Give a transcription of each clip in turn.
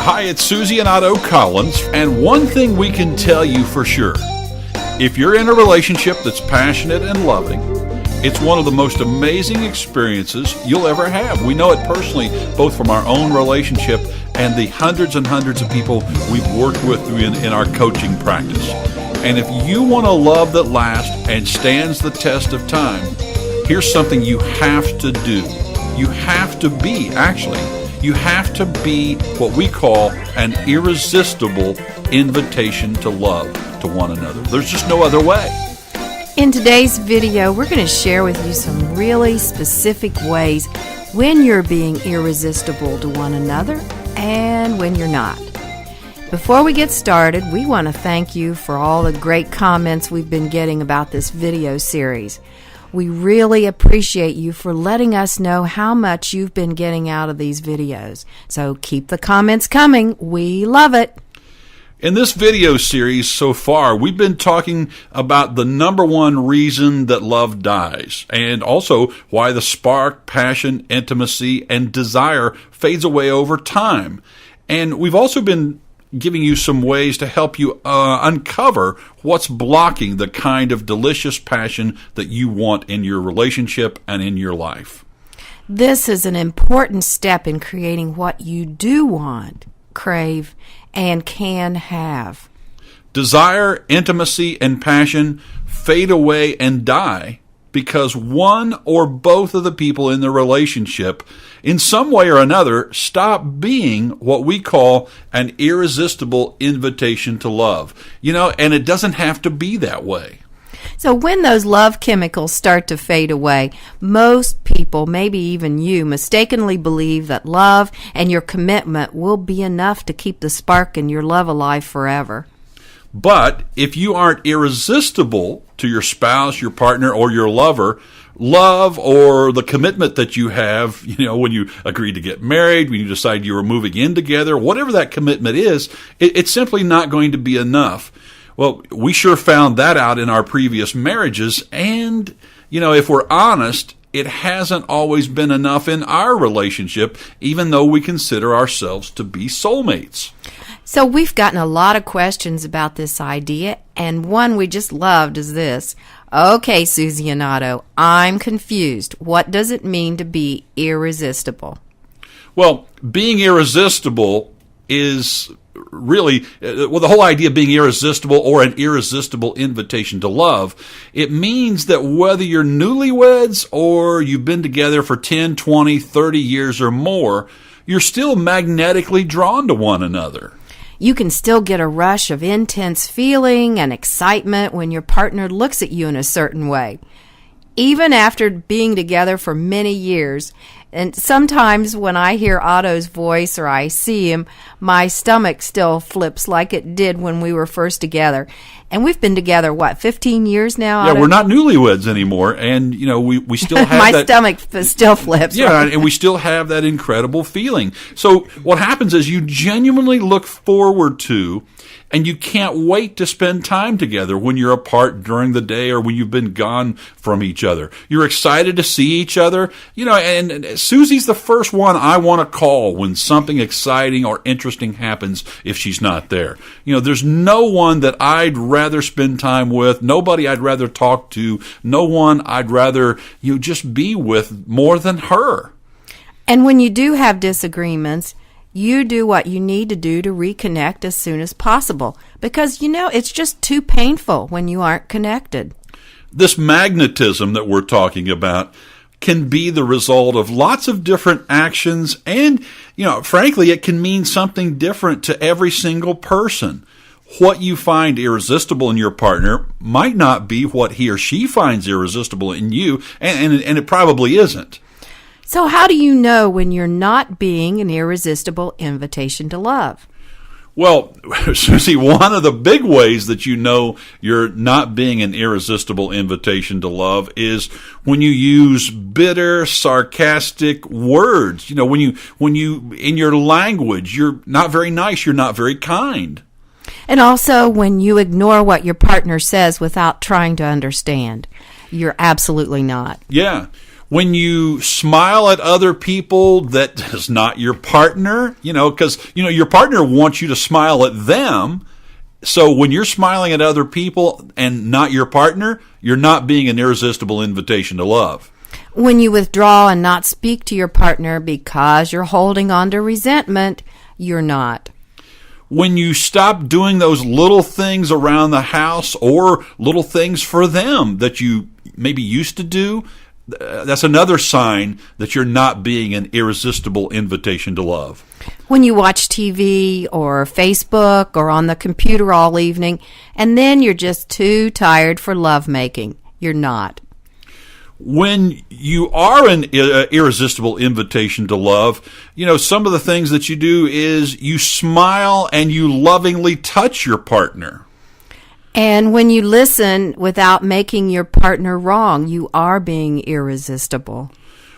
Hi, it's Susie and Otto Collins, and one thing we can tell you for sure. If you're in a relationship that's passionate and loving, it's one of the most amazing experiences you'll ever have. We know it personally, both from our own relationship and the hundreds and hundreds of people we've worked with in our coaching practice. And if you want a love that lasts and stands the test of time, here's something you have to do. You have to be what we call an irresistible invitation to love to one another. There's just no other way. In today's video, we're going to share with you some really specific ways when you're being irresistible to one another and when you're not. Before we get started, we want to thank you for all the great comments we've been getting about this video series. We really appreciate you for letting us know how much you've been getting out of these videos. So keep the comments coming. We love it. In this video series so far, we've been talking about the number one reason that love dies, and also why the spark, passion, intimacy, and desire fades away over time. And we've also been giving you some ways to help you uncover what's blocking the kind of delicious passion that you want in your relationship and in your life. This is an important step in creating what you do want, crave, and can have. Desire, intimacy, and passion fade away and die because one or both of the people in the relationship, in some way or another, stop being what we call an irresistible invitation to love. And it doesn't have to be that way. So when those love chemicals start to fade away, most people, maybe even you, mistakenly believe that love and your commitment will be enough to keep the spark in your love alive forever. But if you aren't irresistible to your spouse, your partner, or your lover, love or the commitment that you have, when you agree to get married, when you decide you are moving in together, whatever that commitment is, it's simply not going to be enough. Well, we sure found that out in our previous marriages, and, if we're honest, it hasn't always been enough in our relationship, even though we consider ourselves to be soulmates. So we've gotten a lot of questions about this idea, and one we just loved is this. Okay, Susie and Otto, I'm confused. What does it mean to be irresistible? Well, being irresistible is really, the whole idea of being irresistible or an irresistible invitation to love, it means that whether you're newlyweds or you've been together for 10, 20, 30 years or more, you're still magnetically drawn to one another. You can still get a rush of intense feeling and excitement when your partner looks at you in a certain way. Even after being together for many years, and sometimes when I hear Otto's voice or I see him, my stomach still flips like it did when we were first together. And we've been together, 15 years now? Yeah, Otto? we're not newlyweds anymore, and, we still have my that... stomach still flips. Yeah, right? And we still have that incredible feeling. So what happens is you genuinely look forward to, and you can't wait to spend time together when you're apart during the day or when you've been gone from each other. You're excited to see each other. And Susie's the first one I want to call when something exciting or interesting happens if she's not there. There's no one that I'd rather spend time with, nobody I'd rather talk to, no one I'd rather just be with more than her. And when you do have disagreements, you do what you need to do to reconnect as soon as possible because, it's just too painful when you aren't connected. This magnetism that we're talking about can be the result of lots of different actions and, frankly, it can mean something different to every single person. What you find irresistible in your partner might not be what he or she finds irresistible in you, and it probably isn't. So how do you know when you're not being an irresistible invitation to love? Well, Susie, one of the big ways that you know you're not being an irresistible invitation to love is when you use bitter, sarcastic words. When you in your language, you're not very nice, you're not very kind. And also when you ignore what your partner says without trying to understand. You're absolutely not. Yeah. When you smile at other people that is not your partner, because, your partner wants you to smile at them. So when you're smiling at other people and not your partner, you're not being an irresistible invitation to love. When you withdraw and not speak to your partner because you're holding on to resentment, you're not. When you stop doing those little things around the house or little things for them that you maybe used to do, that's another sign that you're not being an irresistible invitation to love. When you watch TV or Facebook or on the computer all evening, and then you're just too tired for lovemaking, you're not. When you are an irresistible invitation to love, some of the things that you do is you smile and you lovingly touch your partner. And when you listen without making your partner wrong, you are being irresistible.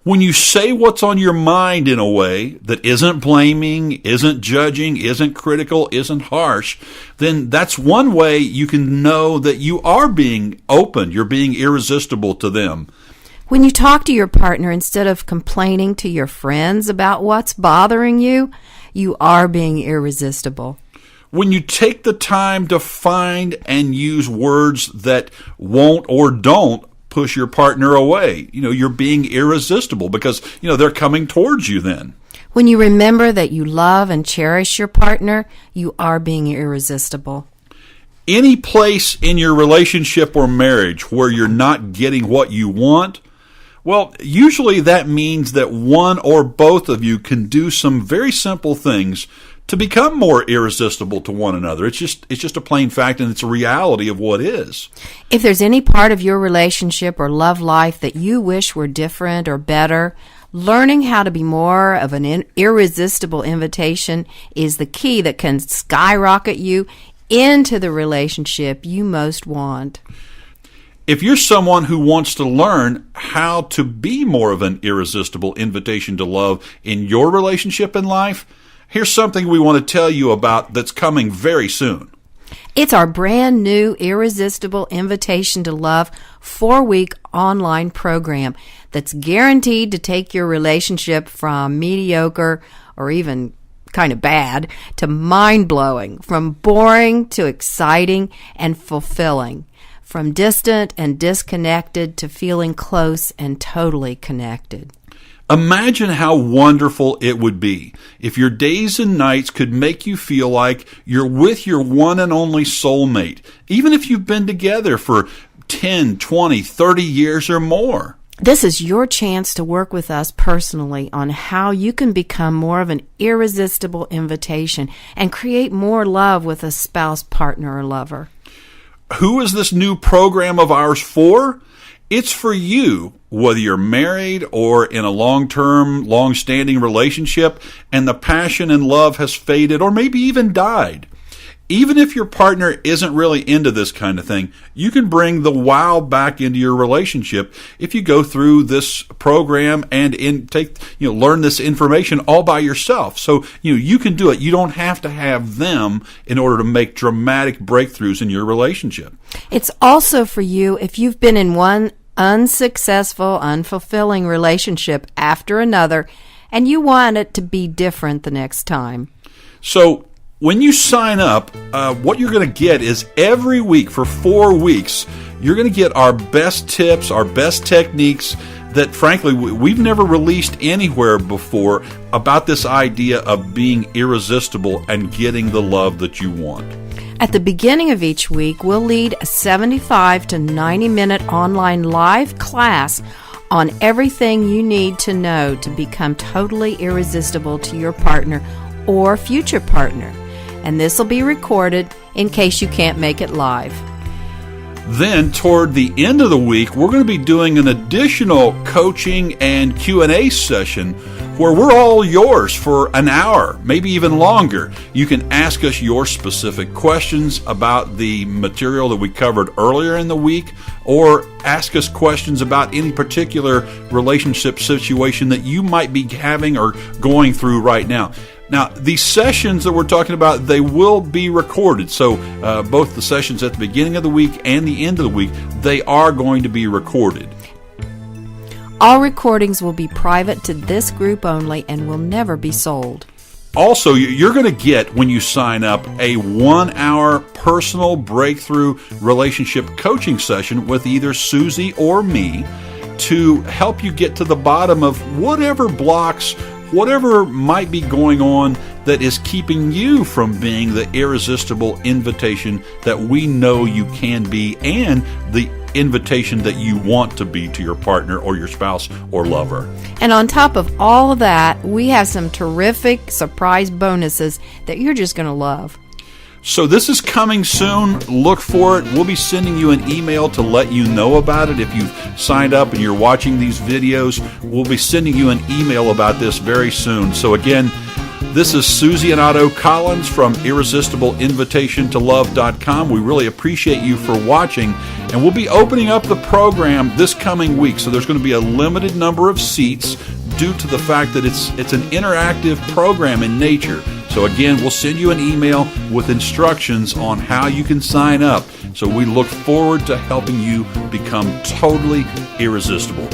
When you say what's on your mind in a way that isn't blaming, isn't judging, isn't critical, isn't harsh, then that's one way you can know that you are being open, you're being irresistible to them. When you talk to your partner instead of complaining to your friends about what's bothering you, you are being irresistible. When you take the time to find and use words that won't or don't push your partner away, you're being irresistible because, they're coming towards you then. When you remember that you love and cherish your partner, you are being irresistible. Any place in your relationship or marriage where you're not getting what you want, well, usually that means that one or both of you can do some very simple things to become more irresistible to one another. It's just a plain fact, and it's a reality of what is. If there's any part of your relationship or love life that you wish were different or better, learning how to be more of an irresistible invitation is the key that can skyrocket you into the relationship you most want. If you're someone who wants to learn how to be more of an irresistible invitation to love in your relationship in life, here's something we want to tell you about that's coming very soon. It's our brand new Irresistible Invitation to Love 4-week online program that's guaranteed to take your relationship from mediocre or even kind of bad to mind-blowing, from boring to exciting and fulfilling, from distant and disconnected to feeling close and totally connected. Imagine how wonderful it would be if your days and nights could make you feel like you're with your one and only soulmate, even if you've been together for 10, 20, 30 years or more. This is your chance to work with us personally on how you can become more of an irresistible invitation and create more love with a spouse, partner, or lover. Who is this new program of ours for? It's for you, whether you're married or in a long-term, long-standing relationship and the passion and love has faded or maybe even died. Even if your partner isn't really into this kind of thing, you can bring the wow back into your relationship if you go through this program and learn this information all by yourself. So you can do it. You don't have to have them in order to make dramatic breakthroughs in your relationship. It's also for you if you've been in one unsuccessful, unfulfilling relationship after another and you want it to be different the next time. So when you sign up, what you're going to get is every week for 4 weeks, you're going to get our best tips, our best techniques that, frankly, we've never released anywhere before about this idea of being irresistible and getting the love that you want. At the beginning of each week, we'll lead a 75 to 90-minute online live class on everything you need to know to become totally irresistible to your partner or future partner. And this will be recorded in case you can't make it live. Then, toward the end of the week, we're going to be doing an additional coaching and Q&A session where we're all yours for an hour, maybe even longer. You can ask us your specific questions about the material that we covered earlier in the week, or ask us questions about any particular relationship situation that you might be having or going through right now. Now, these sessions that we're talking about, they will be recorded. So both the sessions at the beginning of the week and the end of the week, they are going to be recorded. All recordings will be private to this group only and will never be sold. Also, you're going to get, when you sign up, a 1-hour personal breakthrough relationship coaching session with either Susie or me to help you get to the bottom of whatever blocks, whatever might be going on that is keeping you from being the irresistible invitation that we know you can be, and the invitation that you want to be to your partner or your spouse or lover. And on top of all of that, we have some terrific surprise bonuses that you're just going to love. So this is coming soon. Look for it. We'll be sending you an email to let you know about it. If you've signed up and you're watching these videos, we'll be sending you an email about this very soon. So again, this is Susie and Otto Collins from IrresistibleInvitationToLove.com. We really appreciate you for watching, and we'll be opening up the program this coming week. So there's going to be a limited number of seats due to the fact that it's an interactive program in nature. So again, we'll send you an email with instructions on how you can sign up. So we look forward to helping you become totally irresistible.